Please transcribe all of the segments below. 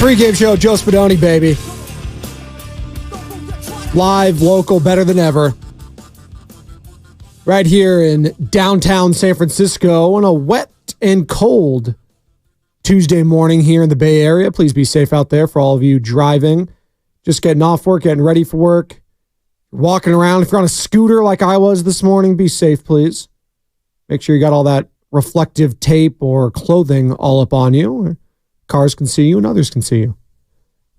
Pregame show, Joe Spadoni, baby. Live, local, better than ever. Right here in downtown San Francisco on a wet and cold Tuesday morning here in the Bay Area. Please be safe out there for all of you driving, just getting off work, getting ready for work, walking around. If you're on a scooter like I was this morning, be safe, please. Make sure you got all that reflective tape or clothing all up on you. Cars can see you and others can see you.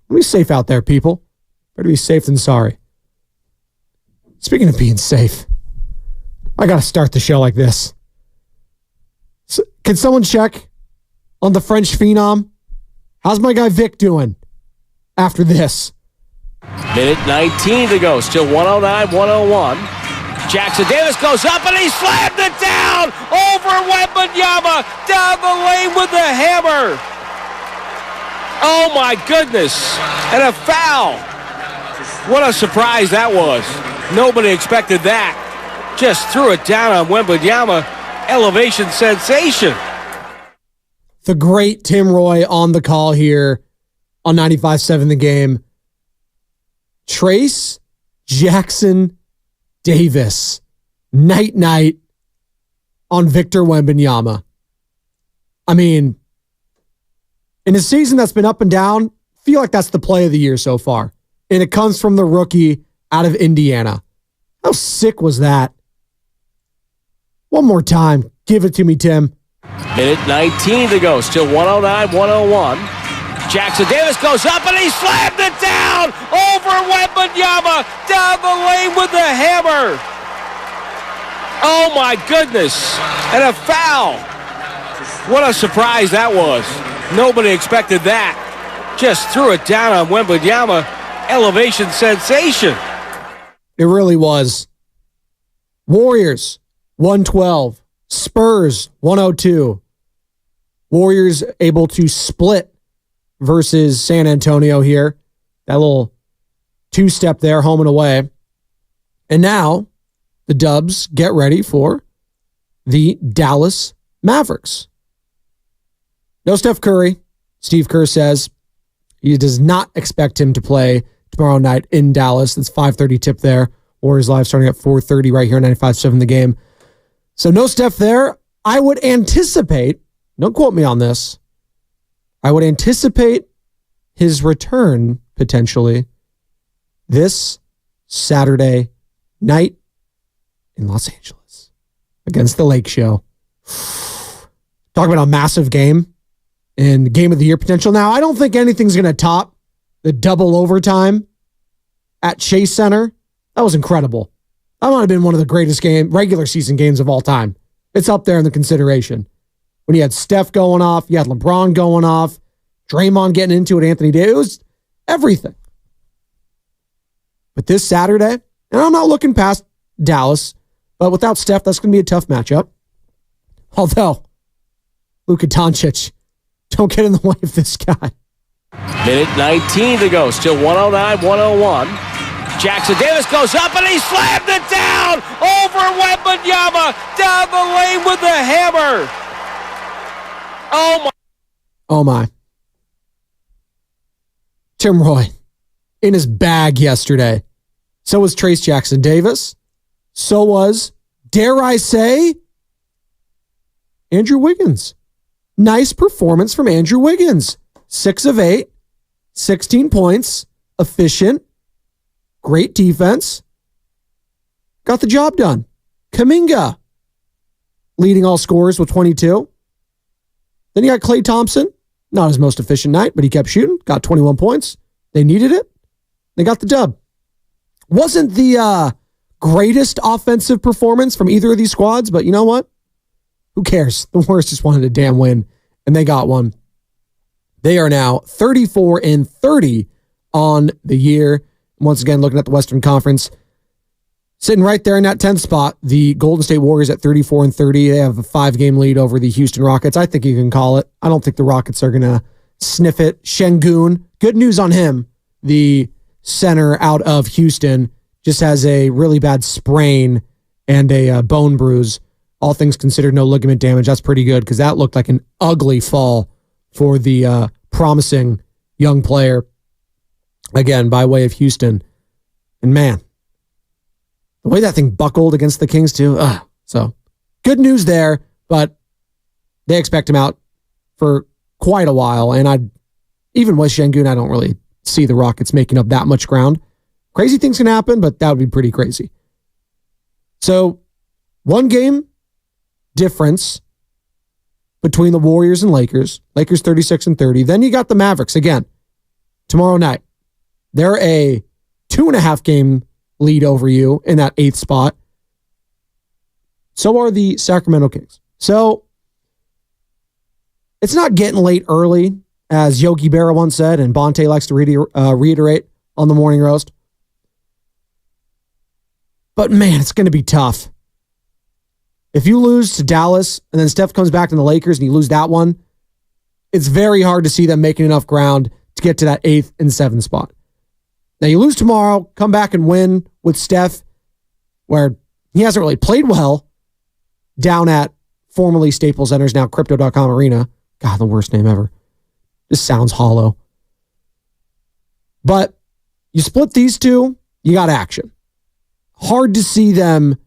Be safe out there, people. Better be safe than sorry. Speaking of being safe, I got to start the show like this. So, can someone check on the French phenom? How's my guy Vic doing after this? Minute 19 to go. Still 109-101. Jackson Davis goes up and he slammed it down over Wembanyama down the lane with the hammer. Oh my goodness. And a foul. What a surprise that was. Nobody expected that. Just threw it down on Wembanyama. Elevation sensation. The great Tim Roy on the call here on 95.7 The Game. Trace Jackson Davis. Night on Victor Wembanyama. I mean, in a season that's been up and down, I feel like that's the play of the year so far. And it comes from the rookie out of Indiana. How sick was that? One more time. Give it to me, Tim. Minute 19 to go. Still 109-101. Jackson Davis goes up and he slammed it down over Wembanyama down the lane with the hammer. Oh my goodness. And a foul. What a surprise that was. Nobody expected that. Just threw it down on Wembanyama. Elevation sensation. It really was. Warriors, 112. Spurs, 102. Warriors able to split versus San Antonio here. That little two-step there, home and away. And now the Dubs get ready for the Dallas Mavericks. No Steph Curry. Steve Kerr says he does not expect him to play tomorrow night in Dallas. That's 5:30 tip there. Warriors Live starting at 4:30 right here on 95.7 The Game. So no Steph there. I would anticipate, don't quote me on this, I would anticipate his return potentially this Saturday night in Los Angeles against the Lake Show. Talking about a massive game and game of the year potential. Now, I don't think anything's going to top the double overtime at Chase Center. That was incredible. That might have been one of the greatest regular season games of all time. It's up there in the consideration. When you had Steph going off, you had LeBron going off, Draymond getting into it, Anthony Davis, it was everything. But this Saturday, and I'm not looking past Dallas, but without Steph, that's going to be a tough matchup. Although, Luka Doncic, don't get in the way of this guy. Minute 19 to go. Still 109-101. Jackson Davis goes up and he slammed it down over Wembanyama down the lane with the hammer. Oh my. Oh my. Tim Roy in his bag yesterday. So was Trace Jackson Davis. So was, dare I say, Andrew Wiggins. Nice performance from Andrew Wiggins. 6 of 8, 16 points, efficient, great defense. Got the job done. Kuminga leading all scorers with 22. Then you got Klay Thompson. Not his most efficient night, but he kept shooting. Got 21 points. They needed it. They got the dub. Wasn't the greatest offensive performance from either of these squads, but you know what? Who cares? The Warriors just wanted a damn win, and they got one. They are now 34-30 on the year. Once again, looking at the Western Conference, sitting right there in that 10th spot, the Golden State Warriors at 34-30. They have a 5-game lead over the Houston Rockets. I think you can call it. I don't think the Rockets are going to sniff it. Şengün, good news on him. The center out of Houston just has a really bad sprain and a bone bruise. All things considered, no ligament damage. That's pretty good because that looked like an ugly fall for the promising young player, again, by way of Houston. And man, the way that thing buckled against the Kings too. So good news there, but they expect him out for quite a while. And even with Şengün, I don't really see the Rockets making up that much ground. Crazy things can happen, but that would be pretty crazy. So 1 game difference between the Warriors and Lakers. Lakers 36-30. Then you got the Mavericks again tomorrow night. They're a 2.5 game lead over you in that 8th spot. So are the Sacramento Kings. So it's not getting late early, as Yogi Berra once said, and Bonte likes to reiterate on the Morning Roast. But man, it's going to be tough. If you lose to Dallas and then Steph comes back to the Lakers and you lose that one, it's very hard to see them making enough ground to get to that 8th and 7th spot. Now you lose tomorrow, come back and win with Steph, where he hasn't really played well down at formerly Staples Center's, now Crypto.com Arena. God, the worst name ever. Just sounds hollow. But you split these two, you got action. Hard to see them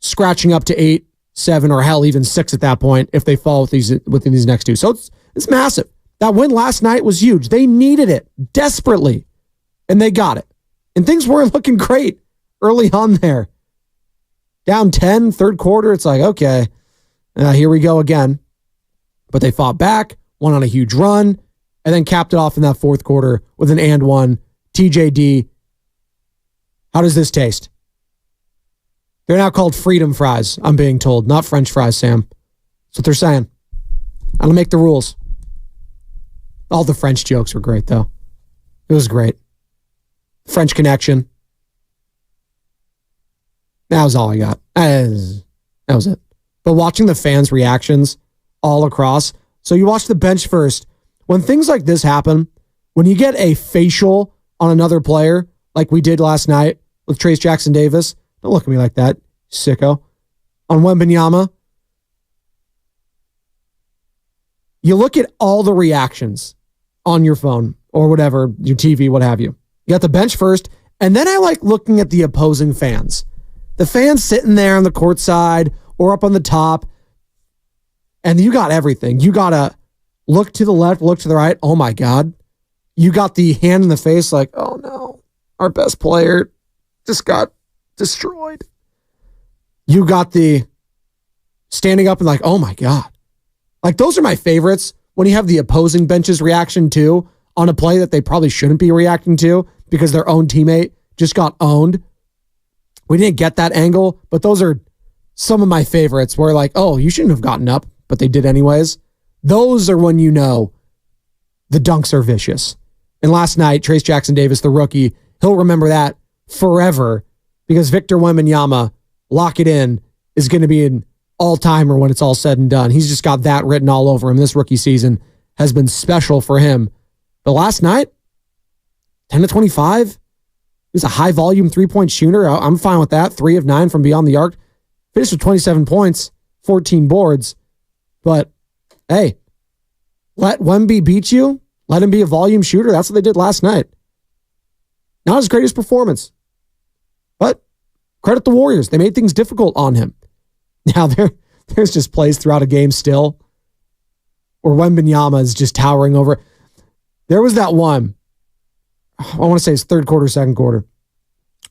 scratching up to 8, 7, or hell, even 6 at that point if they fall within these next two. So it's massive. That win last night was huge. They needed it desperately, and they got it. And things weren't looking great early on there. Down 10, third quarter, it's like, okay, here we go again. But they fought back, went on a huge run, and then capped it off in that fourth quarter with an and one. TJD. How does this taste? They're now called freedom fries, I'm being told, not French fries, Sam. That's what they're saying. I don't make the rules. All the French jokes were great, though. It was great. French connection. That was all I got. That was it. But watching the fans' reactions all across. So you watch the bench first. When things like this happen, when you get a facial on another player, like we did last night with Trayce Jackson-Davis, don't look at me like that, sicko. On Wembanyama, you look at all the reactions on your phone or whatever, your TV, what have you. You got the bench first, and then I like looking at the opposing fans. The fans sitting there on the court side or up on the top, and you got everything. You got to look to the left, look to the right. Oh, my God. You got the hand in the face like, oh, no, our best player just got destroyed. You got the standing up and like, oh, my God. Like, those are my favorites when you have the opposing bench's reaction, too, on a play that they probably shouldn't be reacting to because their own teammate just got owned. We didn't get that angle, but those are some of my favorites where like, oh, you shouldn't have gotten up, but they did anyways. Those are when you know the dunks are vicious. And last night, Trayce Jackson-Davis, the rookie, he'll remember that forever because Victor Wembanyama, lock it in, is going to be an all-timer when it's all said and done. He's just got that written all over him. This rookie season has been special for him. But last night, 10 to 25, he was a high-volume three-point shooter. I'm fine with that. 3 of 9 from beyond the arc. Finished with 27 points, 14 boards. But, hey, let Wemby beat you. Let him be a volume shooter. That's what they did last night. Not his greatest performance. But credit the Warriors. They made things difficult on him. Now, there's just plays throughout a game still where Wembanyama is just towering over. There was that one, I want to say it's third quarter, second quarter.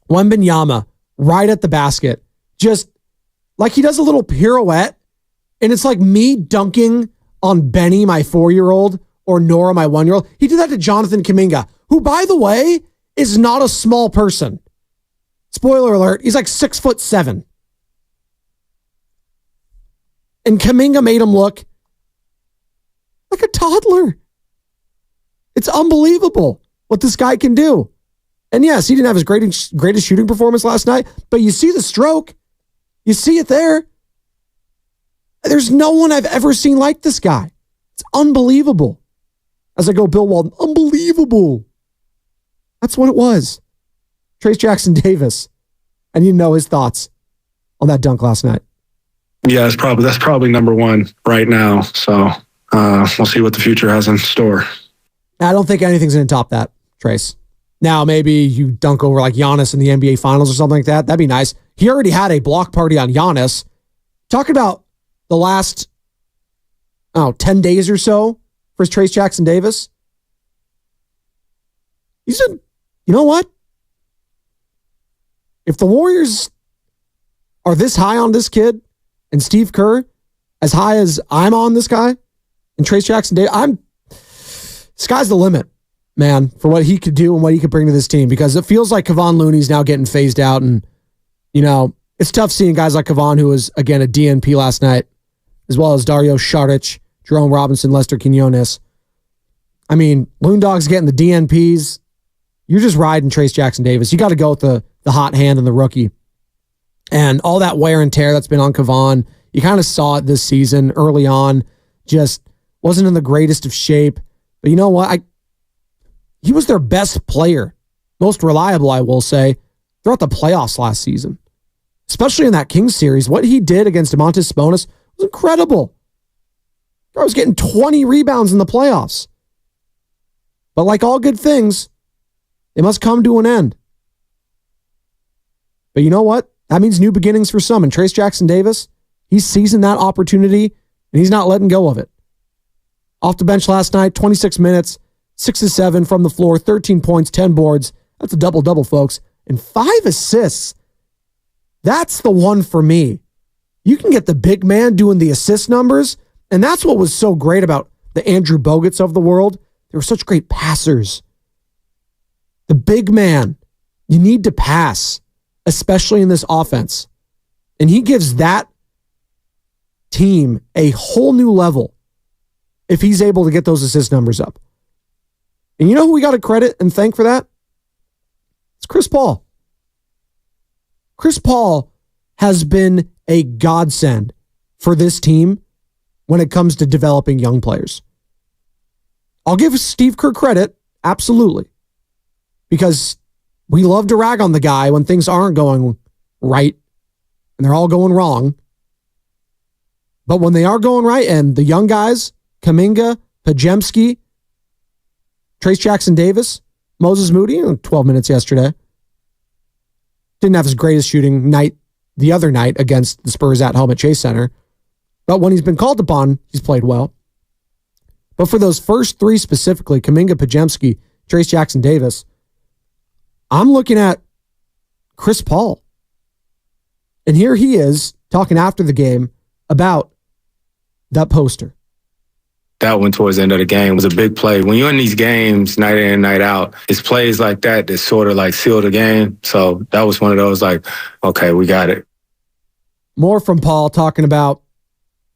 Wembanyama right at the basket, just like he does a little pirouette, and it's like me dunking on Benny, my 4-year-old, or Nora, my 1-year-old. He did that to Jonathan Kuminga, who, by the way, is not a small person. Spoiler alert, he's like 6'7". And Kuminga made him look like a toddler. It's unbelievable what this guy can do. And yes, he didn't have his greatest shooting performance last night, but you see the stroke. You see it there. There's no one I've ever seen like this guy. It's unbelievable. As I go, Bill Walton, unbelievable. That's what it was. Trayce Jackson-Davis. I need to know his thoughts on that dunk last night. Yeah, that's probably number one right now. So we'll see what the future has in store. I don't think anything's going to top that, Trace. Now, maybe you dunk over like Giannis in the NBA Finals or something like that. That'd be nice. He already had a block party on Giannis. Talking about the last, 10 days or so for Trace Jackson Davis. He said, you know what? If the Warriors are this high on this kid and Steve Kerr as high as I'm on this guy and Trace Jackson Davis, sky's the limit, man, for what he could do and what he could bring to this team, because it feels like Kevon Looney's now getting phased out. And, it's tough seeing guys like Kevon, who was, again, a DNP last night, as well as Dario Saric, Jerome Robinson, Lester Quinones. I mean, Loon Dog's getting the DNPs. You're just riding Trace Jackson Davis. You got to go with the hot hand and the rookie. And all that wear and tear that's been on Kevon, you kind of saw it this season early on, just wasn't in the greatest of shape. But you know what? He was their best player, most reliable, I will say, throughout the playoffs last season, especially in that Kings series. What he did against Domantas Sabonis was incredible. I was getting 20 rebounds in the playoffs. But like all good things, they must come to an end. But you know what? That means new beginnings for some. And Trace Jackson Davis, he's seizing that opportunity, and he's not letting go of it. Off the bench last night, 26 minutes, 6 of 7 from the floor, 13 points, 10 boards. That's a double-double, folks. And 5 assists. That's the one for me. You can get the big man doing the assist numbers, and that's what was so great about the Andrew Bogut's of the world. They were such great passers. The big man, you need to pass, especially in this offense. And he gives that team a whole new level if he's able to get those assist numbers up. And you know who we got to credit and thank for that? It's Chris Paul. Chris Paul has been a godsend for this team when it comes to developing young players. I'll give Steve Kerr credit, absolutely, because we love to rag on the guy when things aren't going right and they're all going wrong. But when they are going right, and the young guys, Kuminga, Pajemski, Trace Jackson Davis, Moses Moody, 12 minutes yesterday. Didn't have his greatest shooting night the other night against the Spurs at home at Chase Center. But when he's been called upon, he's played well. But for those first three specifically, Kuminga, Pajemski, Trace Jackson Davis, I'm looking at Chris Paul. And here he is talking after the game about that poster. That one towards the end of the game was a big play. When you're in these games night in and night out, it's plays like that that sort of like seal the game. So that was one of those like, okay, we got it. More from Paul talking about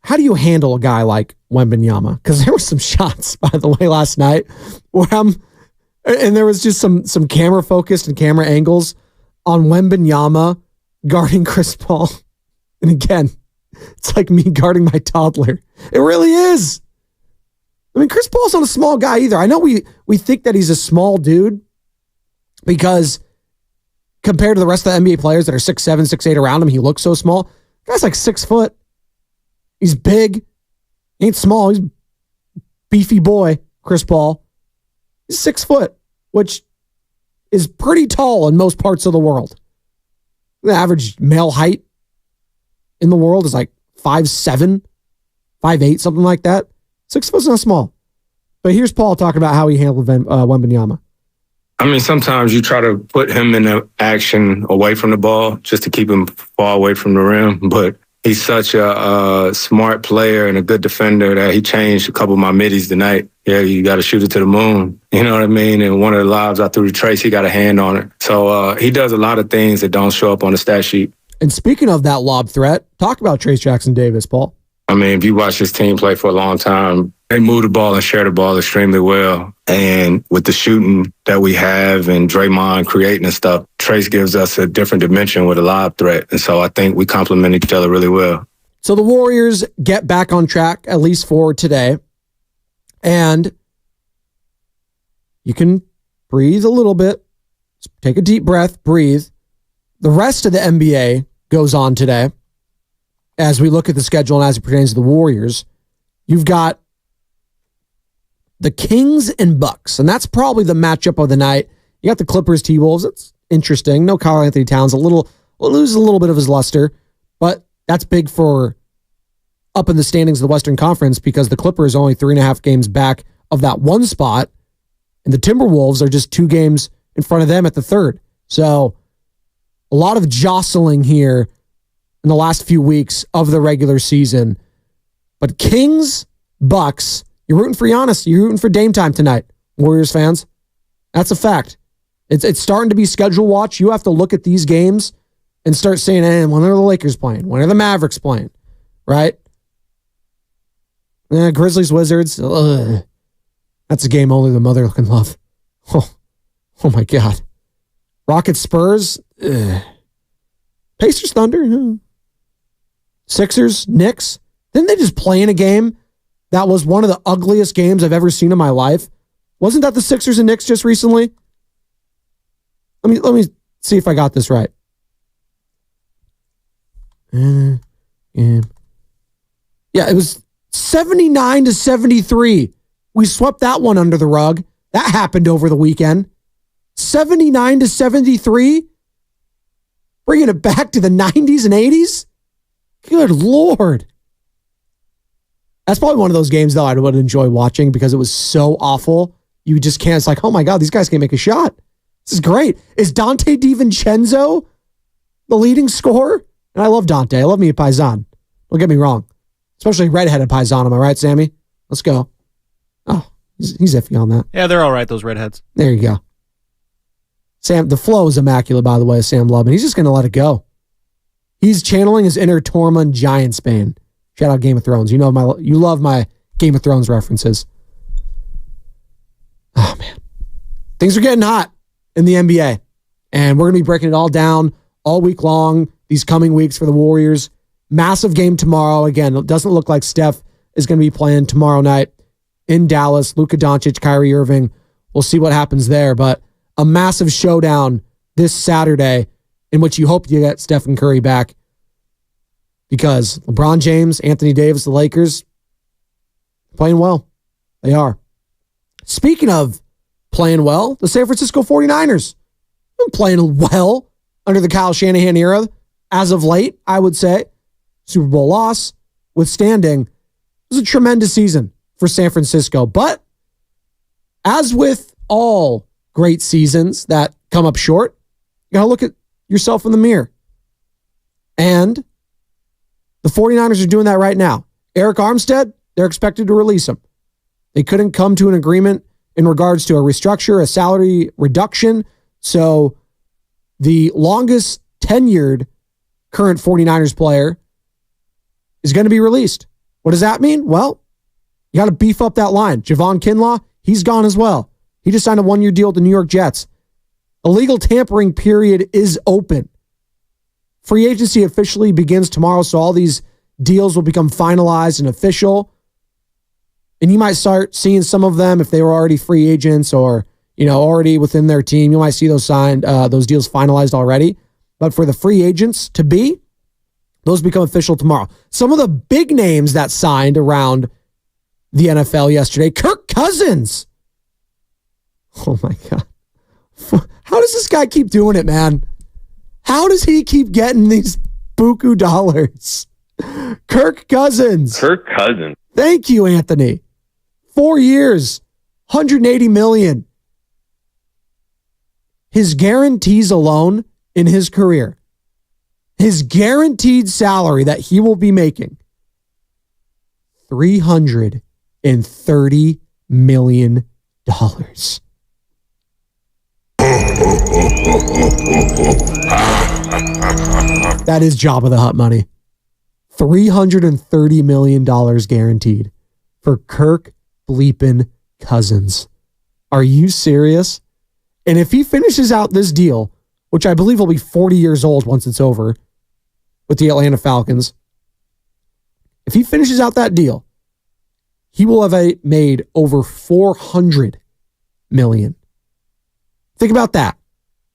how do you handle a guy like Wembanyama? Because there were some shots, by the way, last night where and there was just some camera focused and camera angles on Wembanyama guarding Chris Paul. And again, it's like me guarding my toddler. It really is. I mean, Chris Paul's not a small guy either. I know we think that he's a small dude because compared to the rest of the NBA players that are 6'7", 6'8" around him, he looks so small. The guy's like 6 foot. He's big. He ain't small. He's a beefy boy, Chris Paul. He's 6 foot, which is pretty tall in most parts of the world. The average male height in the world is like 5'7", 5'8", something like that. 6 foot's not small. But here's Paul talking about how he handled Wembanyama. I mean, sometimes you try to put him in the action away from the ball just to keep him far away from the rim. But he's such a smart player and a good defender that he changed a couple of my middies tonight. Yeah, you got to shoot it to the moon. You know what I mean? And one of the lobs I threw to Trace, he got a hand on it. So he does a lot of things that don't show up on the stat sheet. And speaking of that lob threat, talk about Trace Jackson Davis, Paul. I mean, if you watch this team play for a long time, they move the ball and share the ball extremely well. And with the shooting that we have and Draymond creating and stuff, Trace gives us a different dimension with a lob threat. And so I think we complement each other really well. So the Warriors get back on track, at least for today. And you can breathe a little bit. Take a deep breath, breathe. The rest of the NBA goes on today. As we look at the schedule and as it pertains to the Warriors, you've got the Kings and Bucks, and that's probably the matchup of the night. You got the Clippers, T-Wolves. It's interesting. No Karl Anthony Towns. Loses a little bit of his luster, but that's big for up in the standings of the Western Conference because the Clippers are only 3.5 games back of that one spot, and the Timberwolves are just 2 games in front of them at the third. So a lot of jostling here in the last few weeks of the regular season. But Kings, Bucks, you're rooting for Giannis. You're rooting for Dame time tonight, Warriors fans. That's a fact. It's starting to be schedule watch. You have to look at these games and start saying, when are the Lakers playing? When are the Mavericks playing? Right? Grizzlies, Wizards. Ugh. That's a game only the mother can love. Oh my God. Rockets, Spurs. Ugh. Pacers, Thunder. Sixers, Knicks. Didn't they just play in a game that was one of the ugliest games I've ever seen in my life? Wasn't that the Sixers and Knicks just recently? Let me see if I got this right. Yeah, it was 79-73. We swept that one under the rug. That happened over the weekend. 79-73. Bringing it back to the 90s and 80s. Good Lord. That's probably one of those games, though, I would enjoy watching because it was so awful. You just can't. It's like, oh my God, these guys can't make a shot. This is great. Is Dante DiVincenzo the leading scorer? And I love Dante. I love me a Paisan. Don't get me wrong. Especially redheaded Paisan. Am I right, Sammy? Let's go. Oh, he's iffy on that. Yeah, they're all right, those redheads. There you go. Sam, the flow is immaculate, by the way, Sam Lubman. He's just going to let it go. He's channeling his inner Tormund Giantsbane. Shout out Game of Thrones. You love my Game of Thrones references. Oh, man. Things are getting hot in the NBA. And we're going to be breaking it all down all week long, these coming weeks for the Warriors. Massive game tomorrow. Again, it doesn't look like Steph is going to be playing tomorrow night in Dallas. Luka Doncic, Kyrie Irving. We'll see what happens there. But a massive showdown this Saturday in which you hope you get Stephen Curry back because LeBron James, Anthony Davis, the Lakers, playing well. They are. Speaking of playing well, the San Francisco 49ers been playing well under the Kyle Shanahan era as of late, I would say. Super Bowl loss, withstanding. It was a tremendous season for San Francisco. But as with all great seasons that come up short, you got to look at yourself in the mirror. And the 49ers are doing that right now. Eric Armstead, they're expected to release him. They couldn't come to an agreement in regards to a restructure, a salary reduction. So the longest tenured current 49ers player is going to be released. What does that mean? Well, you got to beef up that line. Javon Kinlaw, he's gone as well. He just signed a 1-year deal with the New York Jets. A legal tampering period is open. Free agency officially begins tomorrow, so all these deals will become finalized and official. And you might start seeing some of them if they were already free agents or, already within their team. You might see those signed, those deals finalized already. But for the free agents to be, those become official tomorrow. Some of the big names that signed around the NFL yesterday, Kirk Cousins. Oh my God. How does this guy keep doing it, man? How does he keep getting these buku dollars? Kirk Cousins. Kirk Cousins. Thank you, Anthony. 4 years, $180 million. His guarantees alone in his career, his guaranteed salary that he will be making, $330 million. That is Jabba the Hutt money. $330 million guaranteed for Kirk bleepin' Cousins. Are you serious? And if he finishes out this deal, which I believe will be 40 years old once it's over with the Atlanta Falcons, if he finishes out that deal, he will have made over $400 million. Think about that.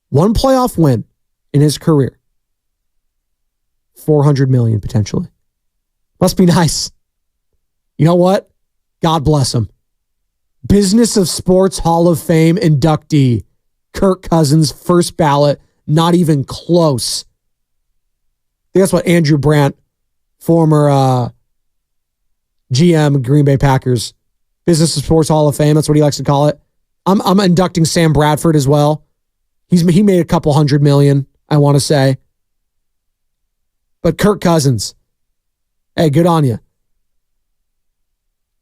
One playoff win in his career. $400 million potentially. Must be nice. You know what? God bless him. Business of Sports Hall of Fame inductee, Kirk Cousins, first ballot, not even close. I think that's what Andrew Brandt, former GM Green Bay Packers, Business of Sports Hall of Fame, that's what he likes to call it. I'm inducting Sam Bradford as well. He made a couple $100 million, I want to say. But Kirk Cousins, hey, good on you.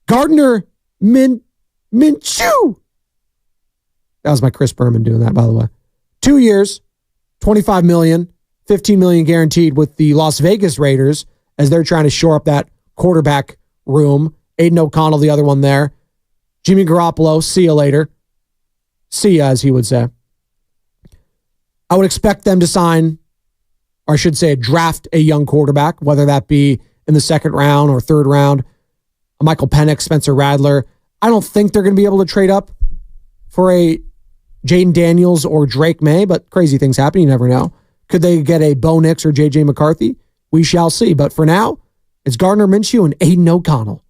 Gardner Minshew. That was my Chris Berman doing that, by the way. 2 years, $25 million, $15 million guaranteed with the Las Vegas Raiders as they're trying to shore up that quarterback room. Aiden O'Connell, the other one there. Jimmy Garoppolo, see you later. See ya, as he would say. I would expect them to sign, or I should say draft a young quarterback, whether that be in the second round or third round. Michael Penix, Spencer Radler. I don't think they're going to be able to trade up for a Jaden Daniels or Drake May, but crazy things happen. You never know. Could they get a Bo Nix or J.J. McCarthy? We shall see. But for now, it's Gardner Minshew and Aiden O'Connell.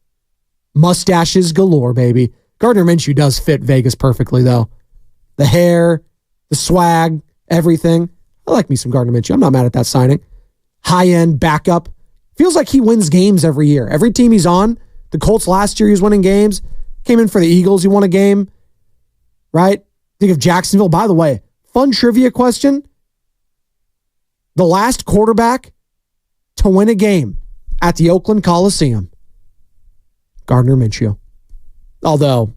Mustaches galore, baby. Gardner Minshew does fit Vegas perfectly, though. The hair, the swag, everything. I like me some Gardner Minshew. I'm not mad at that signing. High-end backup. Feels like he wins games every year. Every team he's on, the Colts last year, he was winning games. Came in for the Eagles, he won a game. Right? Think of Jacksonville. By the way, fun trivia question. The last quarterback to win a game at the Oakland Coliseum, Gardner Minshew. Although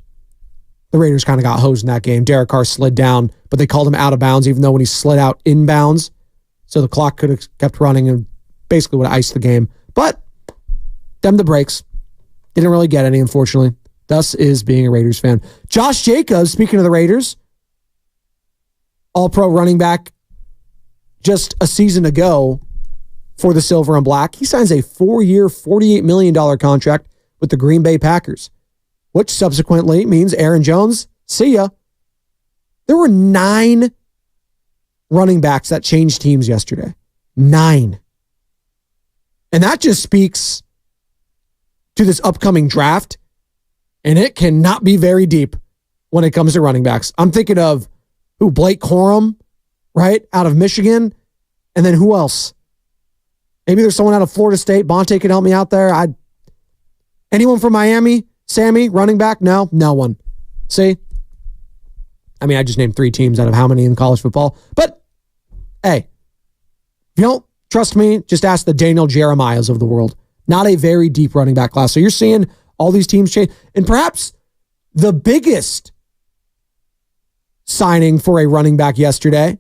the Raiders kind of got hosed in that game. Derek Carr slid down, but they called him out of bounds, even though when he slid out inbounds. So the clock could have kept running and basically would have iced the game. But them the breaks. Didn't really get any, unfortunately. Thus is being a Raiders fan. Josh Jacobs, speaking of the Raiders, all-pro running back just a season ago for the Silver and Black. He signs a 4-year, $48 million contract with the Green Bay Packers, which subsequently means Aaron Jones, see ya. There were 9 running backs that changed teams yesterday. 9. And that just speaks to this upcoming draft, and it cannot be very deep when it comes to running backs. I'm thinking of Blake Corum, right, out of Michigan, and then who else? Maybe there's someone out of Florida State. Bonte can help me out there. Anyone from Miami? Sammy, running back? No one. See? I mean, I just named 3 teams out of how many in college football. But, hey, if you don't trust me, just ask the Daniel Jeremiahs of the world. Not a very deep running back class. So you're seeing all these teams change. And perhaps the biggest signing for a running back yesterday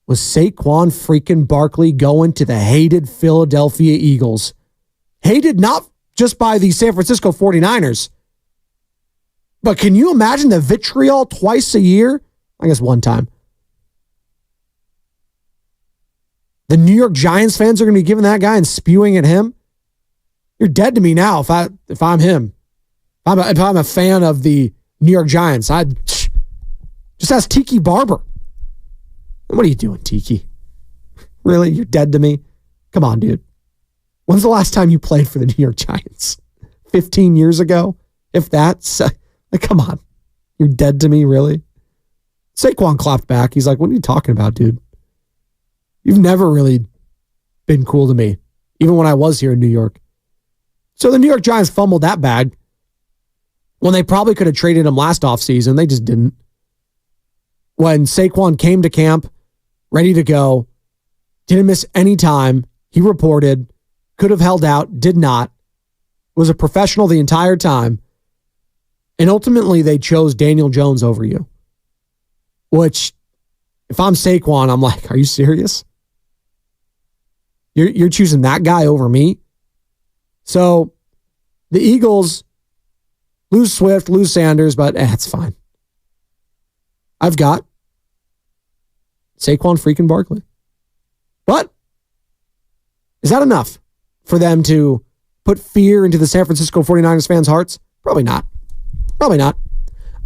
was Saquon freaking Barkley going to the hated Philadelphia Eagles. Hated not just by the San Francisco 49ers, but can you imagine the vitriol twice a year? I guess one time. The New York Giants fans are going to be giving that guy and spewing at him. You're dead to me now if I'm him. If I'm a fan of the New York Giants, I'd just ask Tiki Barber. What are you doing, Tiki? Really? You're dead to me? Come on, dude. When's the last time you played for the New York Giants? 15 years ago? If that's... like, come on. You're dead to me, really? Saquon clapped back. He's like, what are you talking about, dude? You've never really been cool to me, even when I was here in New York. So the New York Giants fumbled that bag when they probably could have traded him last offseason. They just didn't. When Saquon came to camp, ready to go, didn't miss any time, he reported, could have held out, did not, was a professional the entire time, and ultimately they chose Daniel Jones over you. Which, if I'm Saquon, I'm like, are you serious? You're choosing that guy over me? So, the Eagles lose Swift, lose Sanders, but it's fine. I've got Saquon freaking Barkley. But is that enough for them to put fear into the San Francisco 49ers fans' hearts? Probably not. Probably not.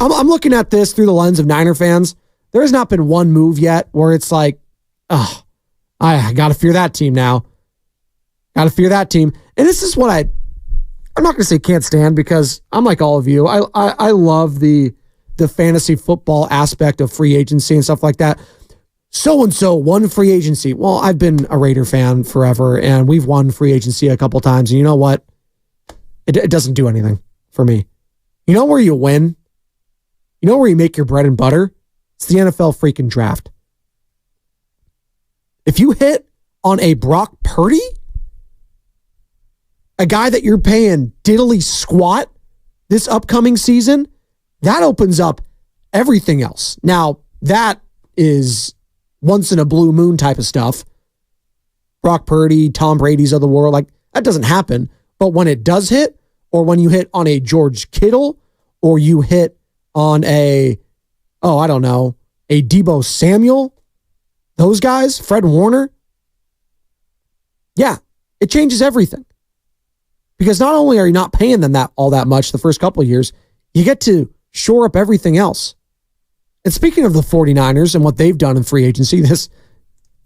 I'm looking at this through the lens of Niner fans. There has not been one move yet where it's like, oh, I got to fear that team now. Got to fear that team. And this is what I'm not going to say can't stand because I'm like all of you. I love the fantasy football aspect of free agency and stuff like that. So-and-so won free agency. Well, I've been a Raider fan forever, and we've won free agency a couple times. And you know what? It doesn't do anything for me. You know where you win? You know where you make your bread and butter? It's the NFL freaking draft. If you hit on a Brock Purdy, a guy that you're paying diddly squat this upcoming season, that opens up everything else. Now, that is once in a blue moon type of stuff. Brock Purdy, Tom Brady's of the world, like that doesn't happen. But when it does hit, or when you hit on a George Kittle, or you hit on a Deebo Samuel, those guys, Fred Warner, yeah, it changes everything. Because not only are you not paying them all that much the first couple of years, you get to shore up everything else. And speaking of the 49ers and what they've done in free agency, this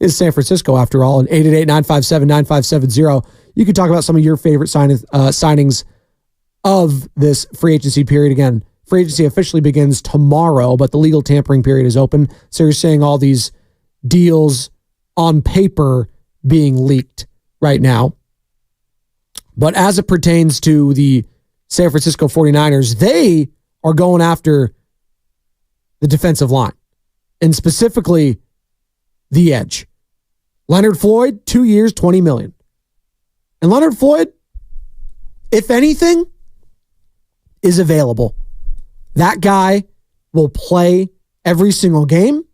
is San Francisco after all, and 888-957-9570. You could talk about some of your favorite signings of this free agency period. Again, free agency officially begins tomorrow, but the legal tampering period is open. So you're seeing all these deals on paper being leaked right now. But as it pertains to the San Francisco 49ers, they are going after the defensive line, and specifically the edge. Leonard Floyd, 2 years, $20 million. And Leonard Floyd, if anything, is available. That guy will play every single game,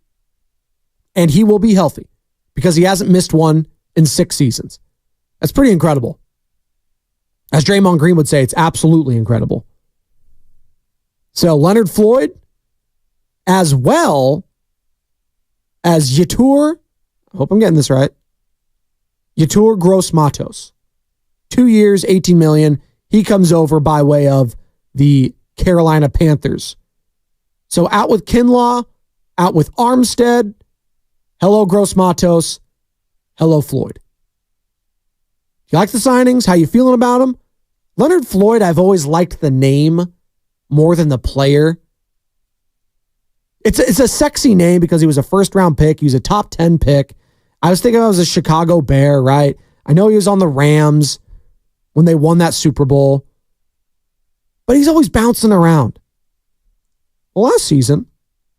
and he will be healthy because he hasn't missed one in 6 seasons. That's pretty incredible. As Draymond Green would say, it's absolutely incredible. So Leonard Floyd, as well as Yetur, I hope I'm getting this right, Yetur Gross-Matos. 2 years, $18 million. He comes over by way of the Carolina Panthers. So out with Kinlaw, out with Armstead. Hello, Gross-Matos. Hello, Floyd. You like the signings? How you feeling about them? Leonard Floyd, I've always liked the name more than the player. It's a sexy name because he was a first-round pick. He was a top 10 pick. I was thinking I was a Chicago Bear, right? I know he was on the Rams when they won that Super Bowl. But he's always bouncing around. Well, last season,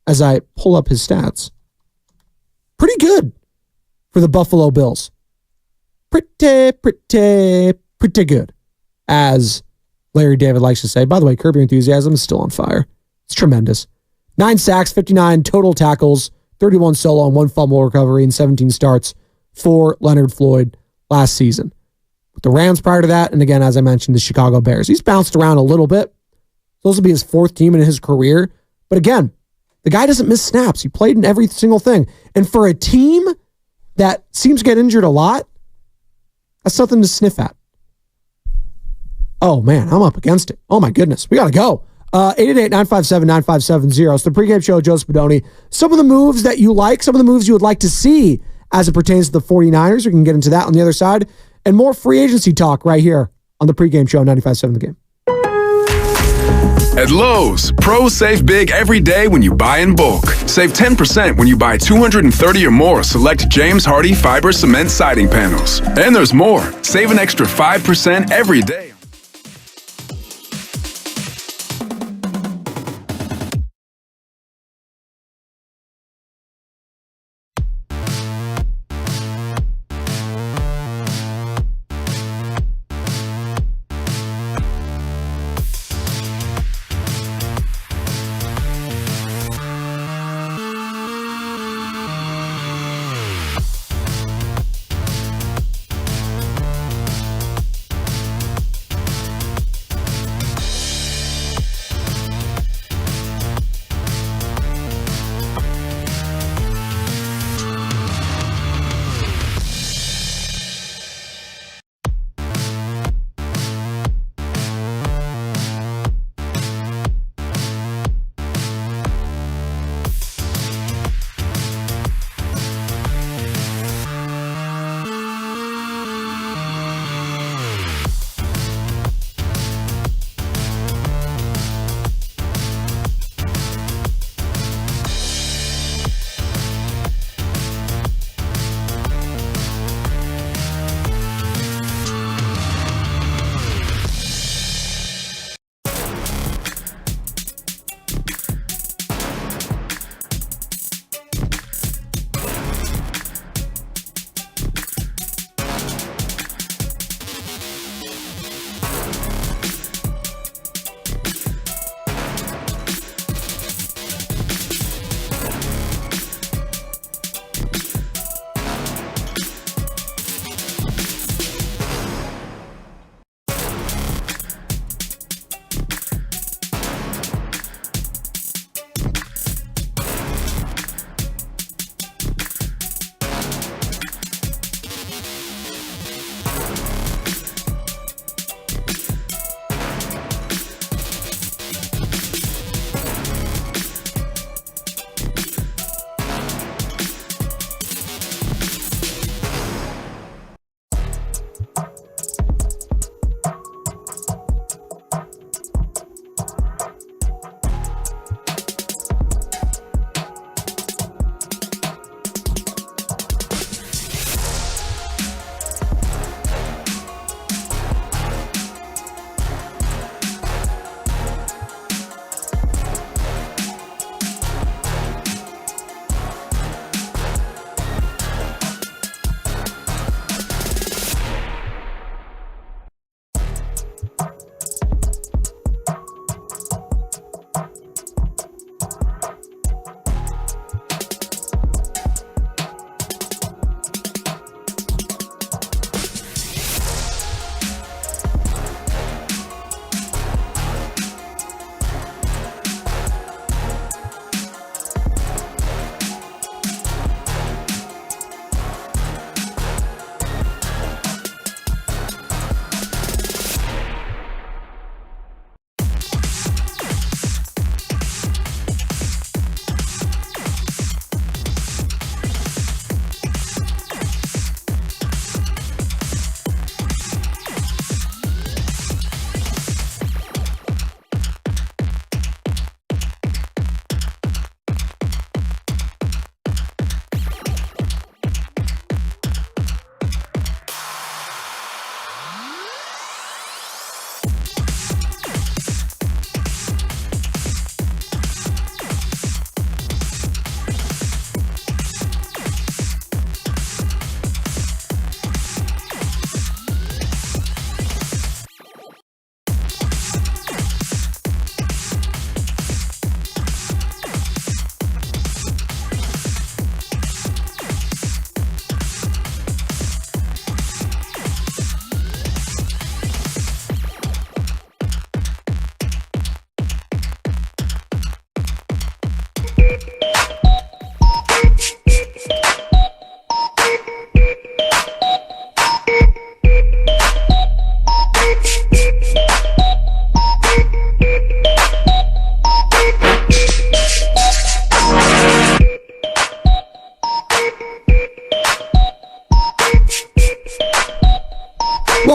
as I pull up his stats, pretty good for the Buffalo Bills. Pretty good, as Larry David likes to say. By the way, Curb Your Enthusiasm is still on fire. It's tremendous. 9 sacks, 59 total tackles, 31 solo and 1 fumble recovery, and 17 starts for Leonard Floyd last season. With the Rams prior to that, and again, as I mentioned, the Chicago Bears. He's bounced around a little bit. This will be his 4th team in his career. But again, the guy doesn't miss snaps. He played in every single thing. And for a team that seems to get injured a lot, that's something to sniff at. Oh, man, I'm up against it. Oh, my goodness. We got to go. 888-957-9570. It's the pregame show, Joe Spadoni. Some of the moves that you like, some of the moves you would like to see as it pertains to the 49ers. We can get into that on the other side. And more free agency talk right here on the pregame show, 95.7 The Game. At Lowe's, pros save big every day when you buy in bulk. Save 10% when you buy 230 or more select James Hardie fiber cement siding panels. And there's more. Save an extra 5% every day.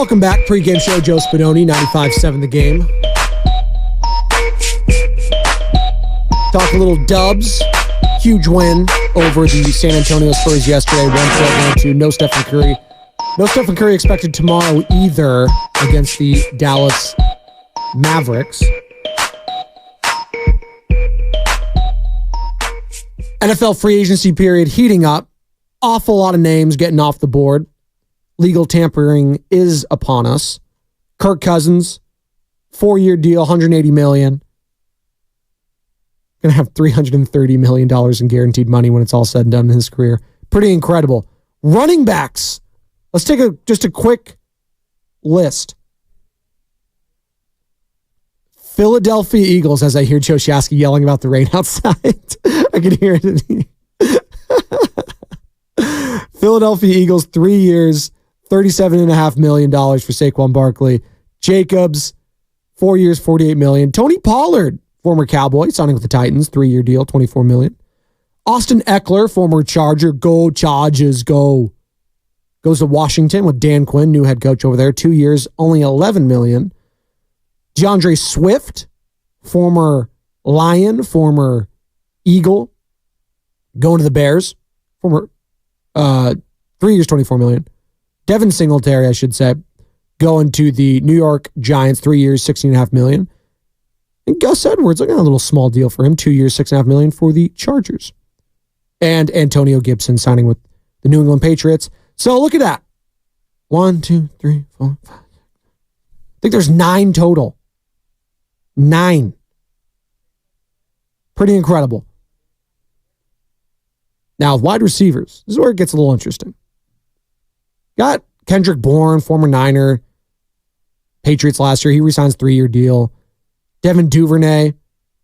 Welcome back. Pregame show, Joe Spadoni, 95.7 The Game. Talk a little Dubs. Huge win over the San Antonio Spurs yesterday, 112-102. No Stephen Curry. No Stephen Curry expected tomorrow either against the Dallas Mavericks. NFL free agency period heating up. Awful lot of names getting off the board. Legal tampering is upon us. Kirk Cousins, 4-year deal, $180 million. Going to have $330 million in guaranteed money when it's all said and done in his career. Pretty incredible. Running backs. Let's take just a quick list. Philadelphia Eagles, as I hear Joe Shasky yelling about the rain outside. I can hear it. Philadelphia Eagles, 3 years, $37.5 million for Saquon Barkley. Jacobs, 4 years, $48 million. Tony Pollard, former Cowboy, signing with the Titans, 3-year deal, $24 million. Austin Eckler, former Charger, go Chargers, go. Goes to Washington with Dan Quinn, new head coach over there, 2 years, only $11 million. DeAndre Swift, former Lion, former Eagle, going to the Bears, former 3 years, $24 million. Devin Singletary, I should say, going to the New York Giants, 3 years, $16.5 million. And Gus Edwards, I got a little small deal for him, 2 years, $6.5 million for the Chargers. And Antonio Gibson signing with the New England Patriots. So look at that. 1, 2, 3, 4, 5. I think there's 9 total. 9. Pretty incredible. Now, with wide receivers, this is where it gets a little interesting. Got Kendrick Bourne, former Niner, Patriots last year. He resigns 3-year deal. Devin Duvernay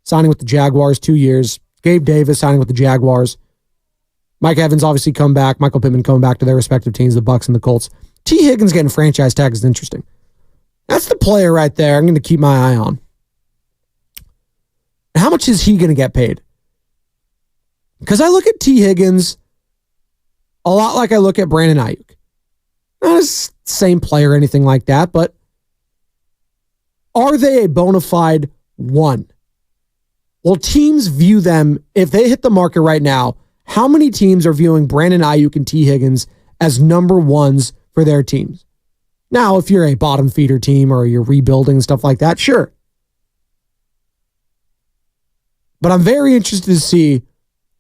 signing with the Jaguars, 2 years. Gabe Davis signing with the Jaguars. Mike Evans obviously come back. Michael Pittman coming back to their respective teams, the Bucs and the Colts. T. Higgins getting franchise tag is interesting. That's the player right there I'm going to keep my eye on. How much is he going to get paid? Because I look at T. Higgins a lot like I look at Brandon Ayuk. Not the same player or anything like that, but are they a bona fide one? Well, teams view them, if they hit the market right now, how many teams are viewing Brandon Ayuk and T. Higgins as number ones for their teams? Now, if you're a bottom feeder team or you're rebuilding and stuff like that, sure. But I'm very interested to see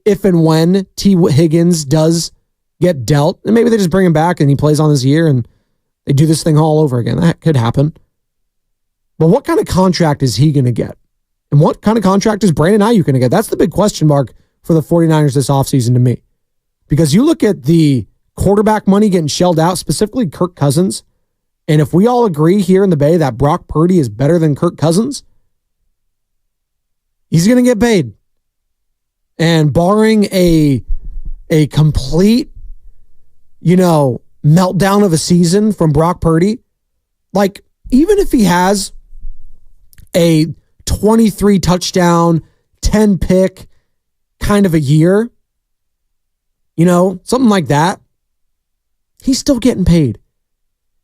if and when T. Higgins does get dealt, and maybe they just bring him back and he plays on this year and they do this thing all over again. That could happen. But what kind of contract is he going to get? And what kind of contract is Brandon Ayuk going to get? That's the big question mark for the 49ers this offseason to me. Because you look at the quarterback money getting shelled out, specifically Kirk Cousins, and if we all agree here in the Bay that Brock Purdy is better than Kirk Cousins, he's going to get paid. And barring a complete, meltdown of a season from Brock Purdy, like even if he has a 23 touchdown, 10 pick kind of a year, something like that, he's still getting paid.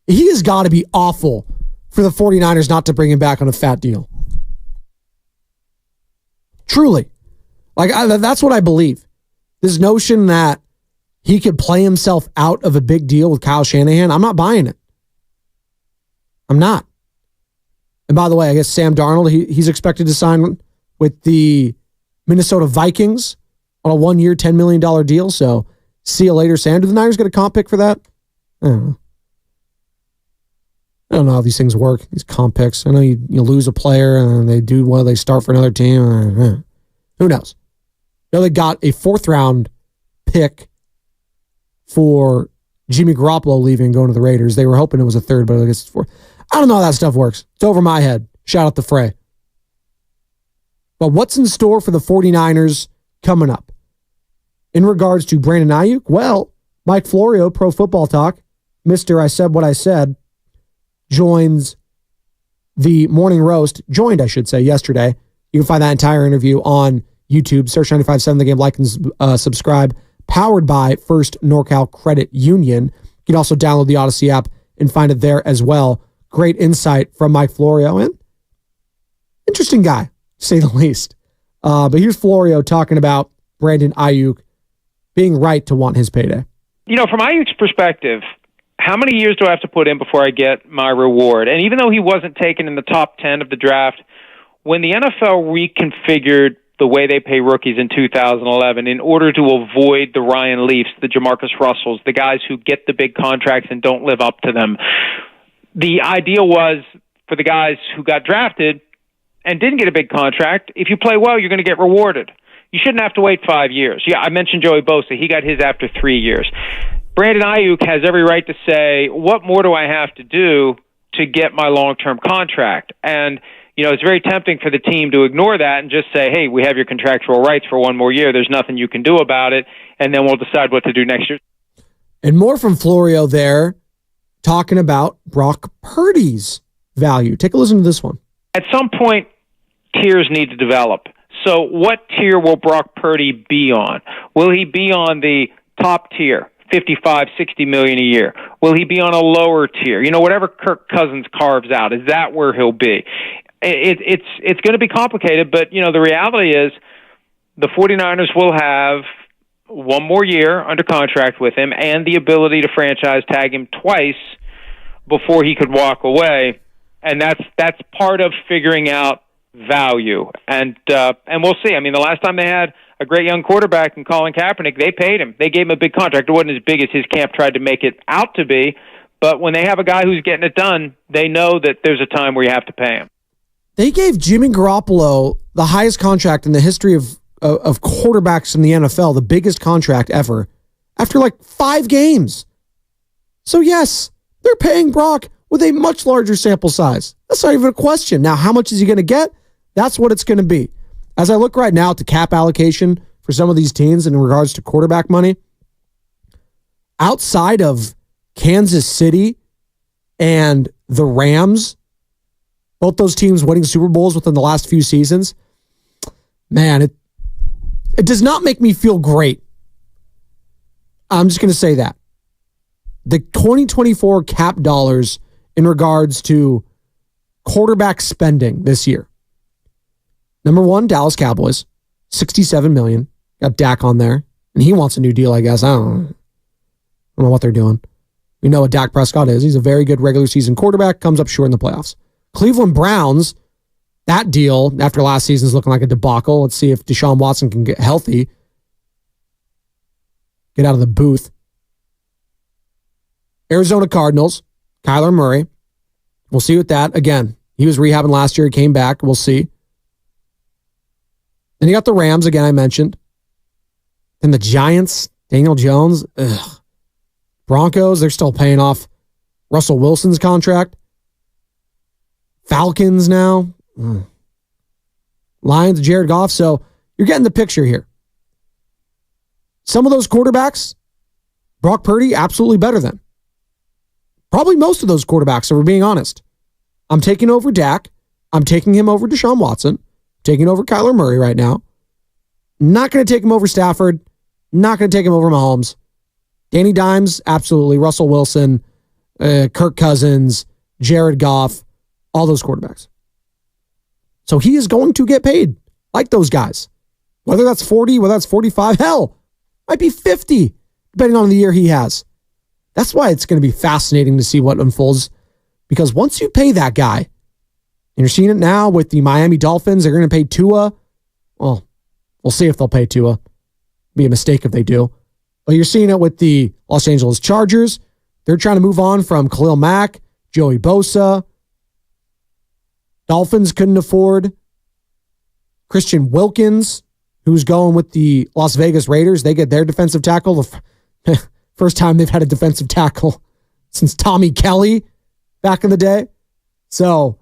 He has got to be awful for the 49ers not to bring him back on a fat deal. Truly. That's what I believe. This notion that he could play himself out of a big deal with Kyle Shanahan, I'm not buying it. I'm not. And by the way, I guess Sam Darnold, he's expected to sign with the Minnesota Vikings on a 1-year, $10 million deal. So see you later, Sam. Do the Niners get a comp pick for that? I don't know how these things work, these comp picks. I know you lose a player and they start for another team. Who knows? They got a 4th-round pick for Jimmy Garoppolo leaving and going to the Raiders. They were hoping it was a 3rd, but I guess it's 4th. I don't know how that stuff works. It's over my head. Shout out the Fray. But what's in store for the 49ers coming up? In regards to Brandon Ayuk, well, Mike Florio, Pro Football Talk, Mr. I Said What I Said, joined, I should say, yesterday. You can find that entire interview on YouTube. Search 95.7 The Game, like and subscribe. Powered by First NorCal Credit Union. You can also download the Odyssey app and find it there as well. Great insight from Mike Florio, and interesting guy, to say the least. But here's Florio talking about Brandon Ayuk being right to want his payday. From Ayuk's perspective, how many years do I have to put in before I get my reward? And even though he wasn't taken in the top 10 of the draft, when the NFL reconfigured the way they pay rookies in 2011 in order to avoid the Ryan Leafs, the Jamarcus Russells, the guys who get the big contracts and don't live up to them, the idea was for the guys who got drafted and didn't get a big contract, if you play well, you're going to get rewarded. You shouldn't have to wait 5 years. Yeah, I mentioned Joey Bosa. He got his after 3 years. Brandon Ayuk has every right to say, what more do I have to do to get my long-term contract? And, it's very tempting for the team to ignore that and just say, hey, we have your contractual rights for one more year. There's nothing you can do about it, and then we'll decide what to do next year. And more from Florio there, talking about Brock Purdy's value. Take a listen to this one. At some point, tiers need to develop. So what tier will Brock Purdy be on? Will he be on the top tier, 55, 60 million a year? Will he be on a lower tier? Whatever Kirk Cousins carves out, is that where he'll be? It's going to be complicated, but, the reality is the 49ers will have one more year under contract with him and the ability to franchise tag him twice before he could walk away. And that's part of figuring out value. And we'll see. I mean, the last time they had a great young quarterback in Colin Kaepernick, they paid him. They gave him a big contract. It wasn't as big as his camp tried to make it out to be. But when they have a guy who's getting it done, they know that there's a time where you have to pay him. They gave Jimmy Garoppolo the highest contract in the history of quarterbacks in the NFL, the biggest contract ever, after like 5 games. So yes, they're paying Brock with a much larger sample size. That's not even a question. Now, how much is he going to get? That's what it's going to be. As I look right now at the cap allocation for some of these teams in regards to quarterback money, outside of Kansas City and the Rams, both those teams winning Super Bowls within the last few seasons, man, it does not make me feel great. I'm just going to say that. The 2024 cap dollars in regards to quarterback spending this year. Number 1, Dallas Cowboys, $67 million. Got Dak on there, and he wants a new deal, I guess. I don't know what they're doing. We know what Dak Prescott is. He's a very good regular season quarterback, comes up short in the playoffs. Cleveland Browns, that deal after last season is looking like a debacle. Let's see if Deshaun Watson can get healthy. Get out of the booth. Arizona Cardinals, Kyler Murray. We'll see with that. Again, he was rehabbing last year. He came back. We'll see. Then you got the Rams, again, I mentioned. Then the Giants, Daniel Jones. Ugh. Broncos, they're still paying off Russell Wilson's contract. Falcons now. Lions, Jared Goff. So you're getting the picture here. Some of those quarterbacks, Brock Purdy, absolutely better than. Probably most of those quarterbacks, if we're being honest. I'm taking over Dak. I'm taking him over Deshaun Watson. Taking over Kyler Murray right now. Not going to take him over Stafford. Not going to take him over Mahomes. Danny Dimes, absolutely. Russell Wilson, Kirk Cousins, Jared Goff, all those quarterbacks. So he is going to get paid like those guys. Whether that's 40, whether that's 45, hell, might be 50, depending on the year he has. That's why it's going to be fascinating to see what unfolds, because once you pay that guy, and you're seeing it now with the Miami Dolphins, they're going to pay Tua. Well, we'll see if they'll pay Tua. Be a mistake if they do. But you're seeing it with the Los Angeles Chargers. They're trying to move on from Khalil Mack, Joey Bosa. Dolphins couldn't afford Christian Wilkins, who's going with the Las Vegas Raiders. They get their defensive tackle. The first time they've had a defensive tackle since Tommy Kelly back in the day. So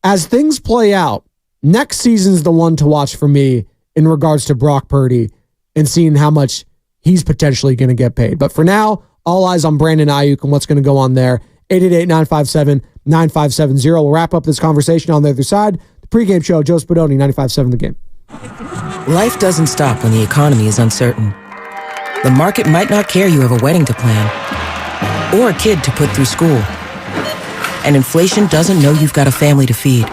as things play out, next season's the one to watch for me in regards to Brock Purdy and seeing how much he's potentially going to get paid. But for now, all eyes on Brandon Ayuk and what's going to go on there. 888-957-9570. We'll wrap up this conversation on the other side. The pregame show, Joe Spadoni, 95.7 The Game. Life doesn't stop when the economy is uncertain. The market might not care you have a wedding to plan. or a kid to put through school. And inflation doesn't know you've got a family to feed.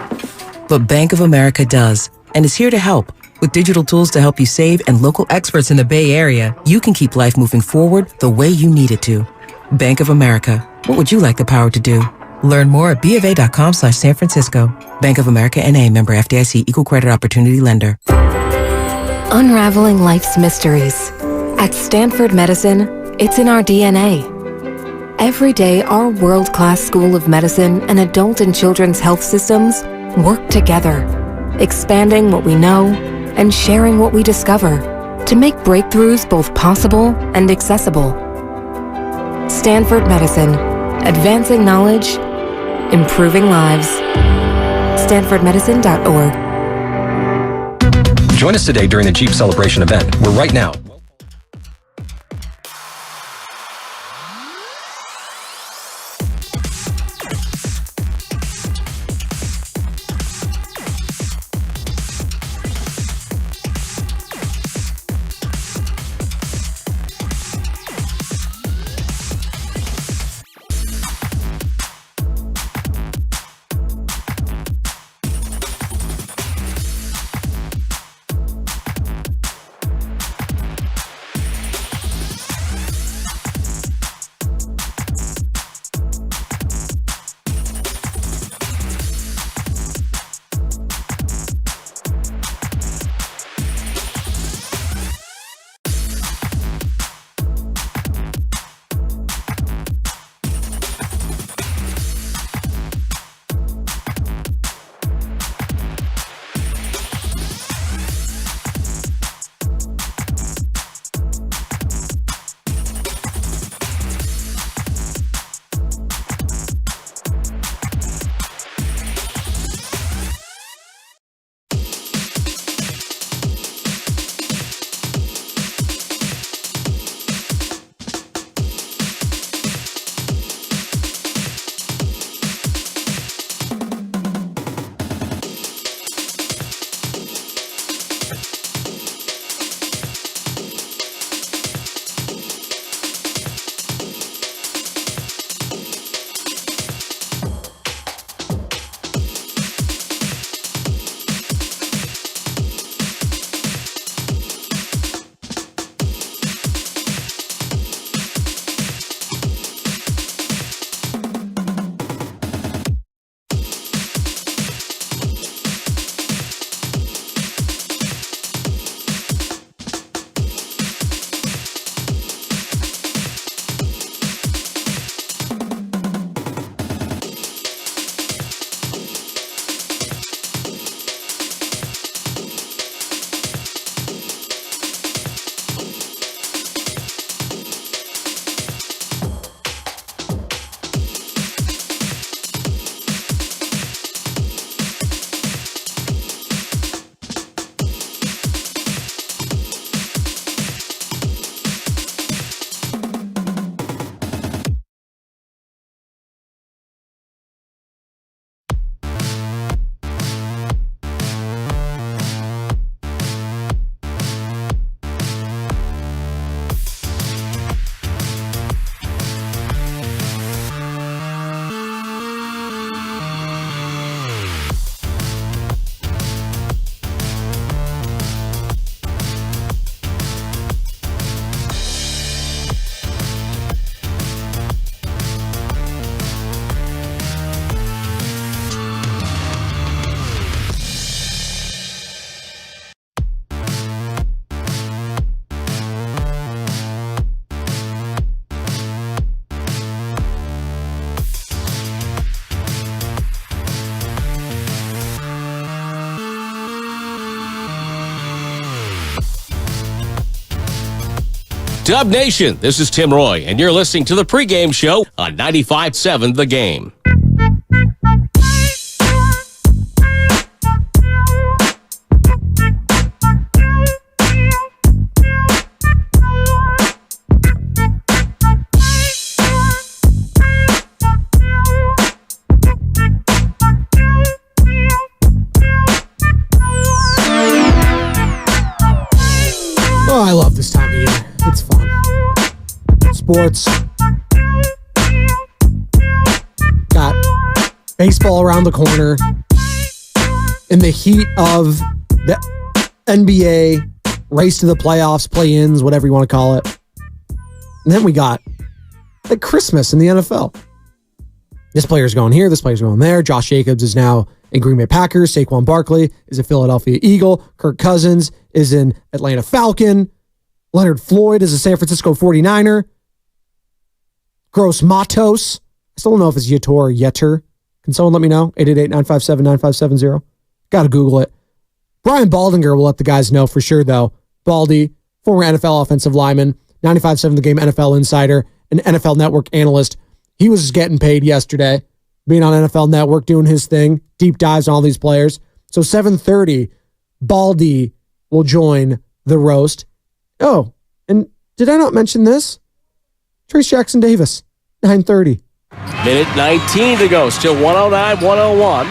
But Bank of America does, and is here to help. With digital tools to help you save and local experts in the Bay Area, you can keep life moving forward the way you need it to. Bank of America. What would you like the power to do? Learn more at BofA.com/San Francisco. Bank of America N.A. member FDIC equal credit opportunity lender. Unraveling life's mysteries. At Stanford Medicine, it's in our DNA. Every day, our world-class School of Medicine and adult and children's health systems work together, expanding what we know and sharing what we discover to make breakthroughs both possible and accessible. Stanford Medicine, advancing knowledge, improving lives. StanfordMedicine.org. Join us today during the Jeep Celebration event, where right now, Dub Nation, this is Tim Roy, and you're listening to the Pregame Show on 95.7 The Game. Oh, I love this time of year. It's fun. Sports. Baseball around the corner. In the heat of the NBA race to the playoffs, play-ins, whatever you want to call it. And then we got like Christmas in the NFL. This player's going here, this player's going there. Josh Jacobs is now in Green Bay Packers. Saquon Barkley is a Philadelphia Eagle. Kirk Cousins is in Atlanta Falcon. Leonard Floyd is a San Francisco 49er. Gross Matos. I still don't know if it's Yetur or Yetter. Can someone let me know? 888-957-9570. Got to Google it. Brian Baldinger will let the guys know for sure, though. Baldy, former NFL offensive lineman, 95.7 The Game NFL insider, an NFL Network analyst. He was getting paid yesterday, being on NFL Network, doing his thing, deep dives on all these players. So 7:30, Baldy will join the roast. Oh, and did I not mention this? Trace Jackson Davis, 9:30. Minute 19 to go. Still 109-101.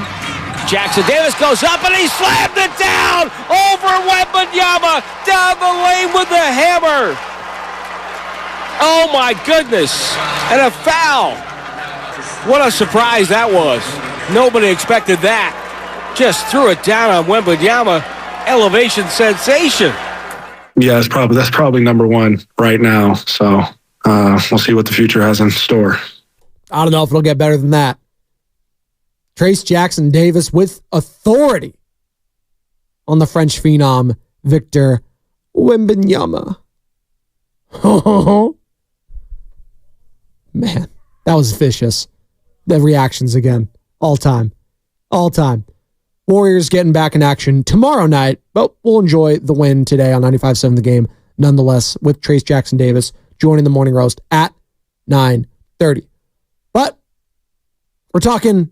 Jackson Davis goes up and he slammed it down over Wembanyama down the lane with the hammer. Oh my goodness. And a foul. What a surprise that was. Nobody expected that. Just threw it down on Wembanyama. Elevation sensation. Yeah, that's probably number one right now. So we'll see what the future has in store. I don't know if it'll get better than that. Trace Jackson Davis with authority on the French phenom, Victor Wembanyama. Man, that was vicious. The reactions again. All time. Warriors getting back in action tomorrow night, but we'll enjoy the win today on 95.7 The Game, nonetheless, with Trace Jackson Davis joining the morning roast at 9:30. But we're talking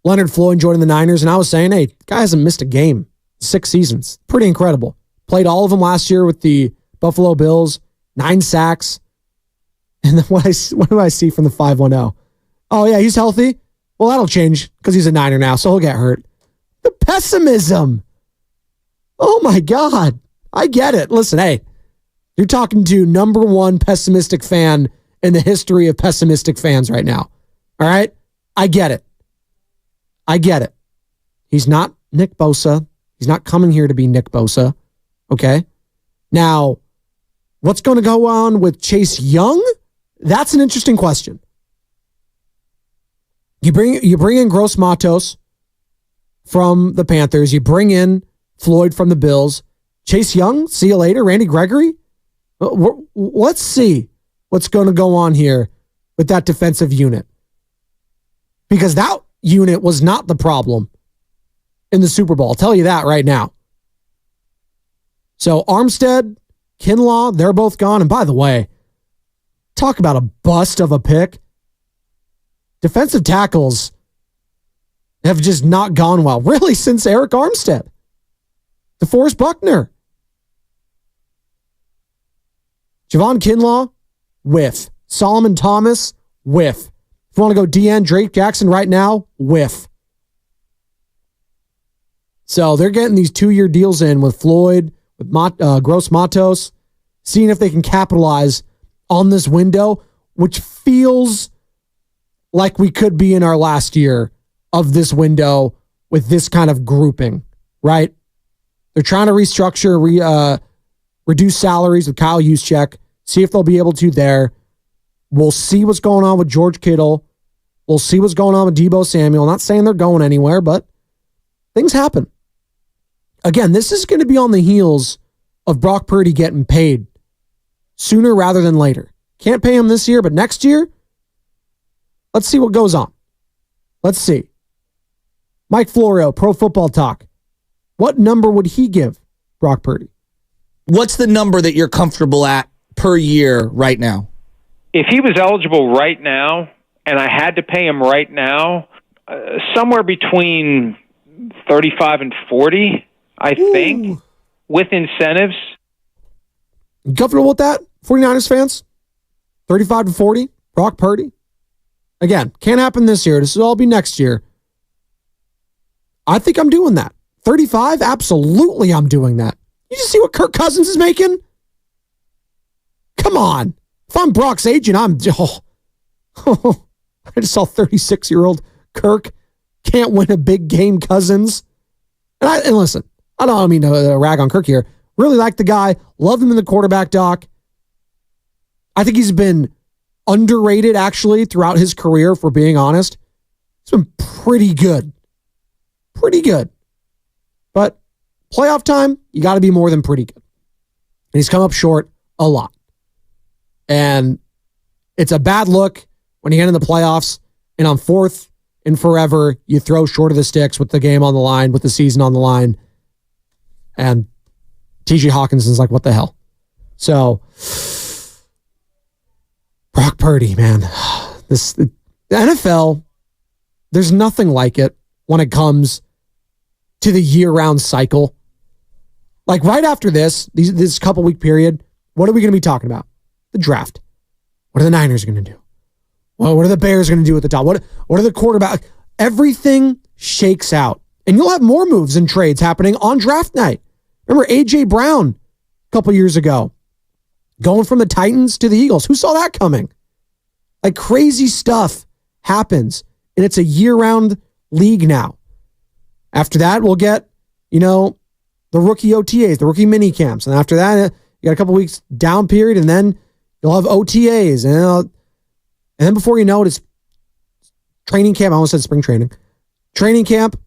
Leonard Floyd joining the Niners, and I was saying, hey, guy hasn't missed a game. 6 seasons. Pretty incredible. Played all of them last year with the Buffalo Bills, 9 sacks. And then what do I see from the 510? Oh, yeah, he's healthy. Well, that'll change because he's a Niner now, so he'll get hurt. The pessimism. Oh, my God. I get it. Listen, hey, you're talking to number one pessimistic fan in the history of pessimistic fans right now. All right? I get it. He's not Nick Bosa. He's not coming here to be Nick Bosa. Okay? Now, what's going to go on with Chase Young? That's an interesting question. You bring in Gross Matos from the Panthers. You bring in Floyd from the Bills. Chase Young, see you later. Randy Gregory. Let's see what's going to go on here with that defensive unit. Because that unit was not the problem in the Super Bowl. I'll tell you that right now. So Armstead, Kinlaw, they're both gone. And by the way, talk about a bust of a pick. Defensive tackles have just not gone well, really, since Eric Armstead. DeForest Buckner. Javon Kinlaw, whiff. Solomon Thomas, whiff. If you want to go DN, Drake Jackson right now, whiff. So they're getting these 2-year deals in with Floyd, with Gross Matos, seeing if they can capitalize on this window, which feels like we could be in our last year of this window with this kind of grouping, right? They're trying to restructure, reduce salaries with Kyle Juszczyk, see if they'll be able to there. We'll see what's going on with George Kittle. We'll see what's going on with Deebo Samuel. Not saying they're going anywhere, but things happen. Again, this is going to be on the heels of Brock Purdy getting paid sooner rather than later. Can't pay him this year, but next year, let's see what goes on. Let's see. Mike Florio, Pro Football Talk. What number would he give Brock Purdy? What's the number that you're comfortable at per year right now? If he was eligible right now, and I had to pay him right now, somewhere between 35 and 40, I think, with incentives. You comfortable with that, 49ers fans? 35 to 40, Brock Purdy? Again, can't happen this year. This will all be next year. I think I'm doing that. 35? Absolutely I'm doing that. You just see what Kirk Cousins is making? Come on. If I'm Brock's agent, I just saw 36-year-old Kirk can't win a big game, Cousins. And listen, I don't mean to rag on Kirk here. Really like the guy. Love him in the quarterback doc. I think he's been underrated, actually, throughout his career, if we're being honest. He's been pretty good. Pretty good. But playoff time, you got to be more than pretty good. And he's come up short a lot. And it's a bad look when you get in the playoffs and on fourth and forever, you throw short of the sticks with the game on the line, with the season on the line. And T.J. Hawkinson's like, what the hell? So, Brock Purdy, man. The NFL, there's nothing like it when it comes to the year-round cycle. Like right after this couple-week period, what are we going to be talking about? The draft. What are the Niners going to do? Well, what are the Bears going to do at the top? What are the quarterbacks? Everything shakes out. And you'll have more moves and trades happening on draft night. Remember A.J. Brown a couple years ago going from the Titans to the Eagles. Who saw that coming? Like crazy stuff happens. And it's a year-round league now. After that, we'll get, the rookie OTAs, the rookie mini camps. And after that, you got a couple weeks down period, and then you'll have OTAs. And then before you know it, it's training camp. I almost said spring training. Training camp.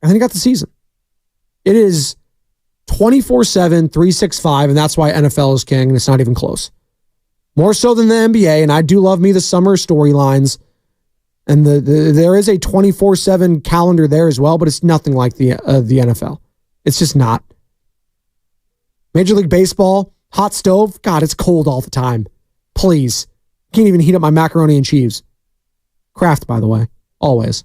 And then you got the season. It is 24/7, 365, and that's why NFL is king, and it's not even close. More so than the NBA, and I do love me the summer storylines. And there is a 24/7 calendar there as well, but it's nothing like the NFL. It's just not. Major League Baseball, hot stove. God, it's cold all the time. Please. Can't even heat up my macaroni and cheese. Kraft, by the way. Always.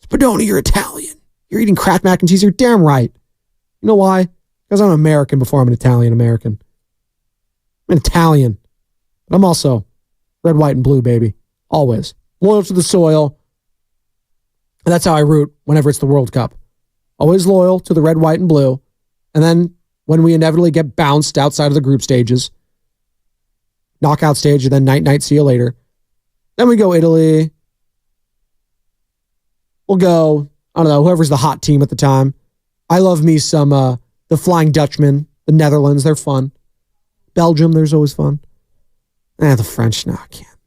Spadoni, you're Italian. You're eating Kraft mac and cheese. You're damn right. You know why? Because I'm American before I'm an Italian-American. I'm an Italian. But I'm also red, white, and blue, baby. Always. Loyal to the soil. And that's how I root whenever it's the World Cup. Always loyal to the red, white, and blue. And then when we inevitably get bounced outside of the group stages, knockout stage, and then night, see you later. Then we go Italy. We'll go, I don't know, whoever's the hot team at the time. I love me some the Flying Dutchman, the Netherlands, they're fun. Belgium, there's always fun. The French, no, I can't.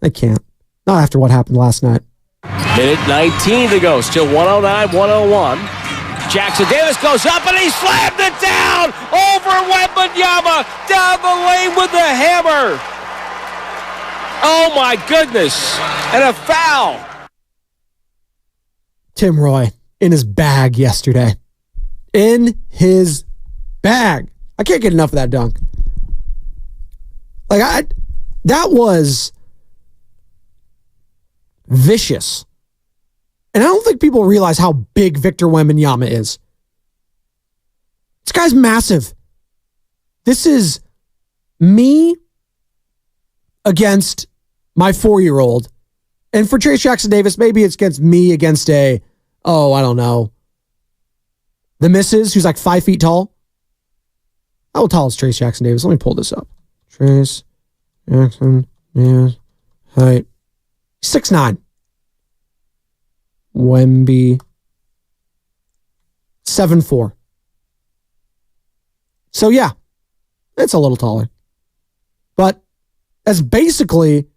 I can't. Not after what happened last night. Minute 19 to go. Still 109, 101. Jackson Davis goes up and he slammed it down over Wembanyama down the lane with the hammer. Oh my goodness. And a foul. Tim Roy in his bag yesterday. In his bag. I can't get enough of that dunk. That was vicious. And I don't think people realize how big Victor Wembanyama is. This guy's massive. This is me against my 4-year-old. And for Trace Jackson Davis, maybe it's against me against I don't know, the missus, who's like 5 feet tall. How tall is Trace Jackson Davis? Let me pull this up. Trace Jackson Davis, height. 6'9". Wemby, 7'4". So yeah, it's a little taller. But as basically,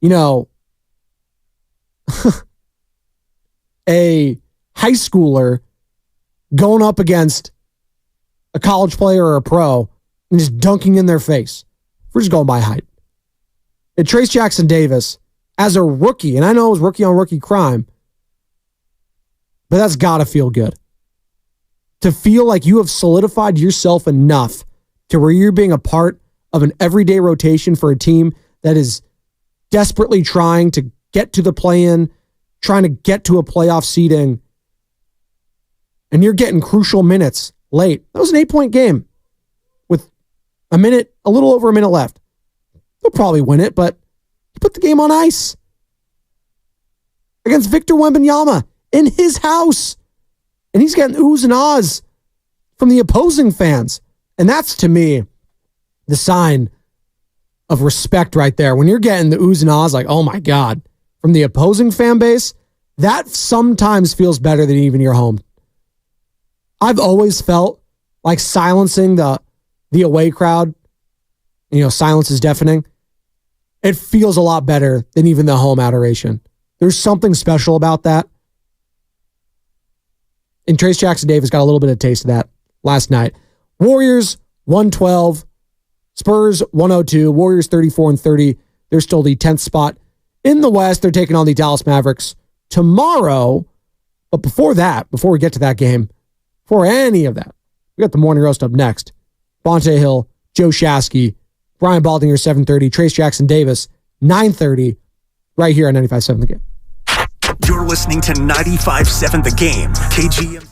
a high schooler going up against a college player or a pro and just dunking in their face. We're just going by height. And Trace Jackson Davis, as a rookie, and I know it was rookie on rookie crime, but that's got to feel good. To feel like you have solidified yourself enough to where you're being a part of an everyday rotation for a team that is desperately trying to get to the play-in, trying to get to a playoff seeding, and you're getting crucial minutes late. That was an 8-point game with a little over a minute left. They'll probably win it, but you put the game on ice against Victor Wembanyama in his house. And he's getting oohs and ahs from the opposing fans. And that's, to me, the sign of respect right there. When you're getting the oohs and ahs, like, oh my God, from the opposing fan base, that sometimes feels better than even your home. I've always felt like silencing the away crowd, silence is deafening. It feels a lot better than even the home adoration. There's something special about that. And Trace Jackson-Davis got a little bit of taste of that last night. Warriors 112, Spurs 102, Warriors 34-30. They're still the 10th spot in the West. They're taking on the Dallas Mavericks tomorrow. But before we get to that game, before any of that, we got the morning roast up next. Bonte Hill, Joe Shasky, Brian Baldinger, 7:30, Trace Jackson-Davis, 9:30, right here on 95.7 The Game. You're listening to 95.7 The Game, KGM.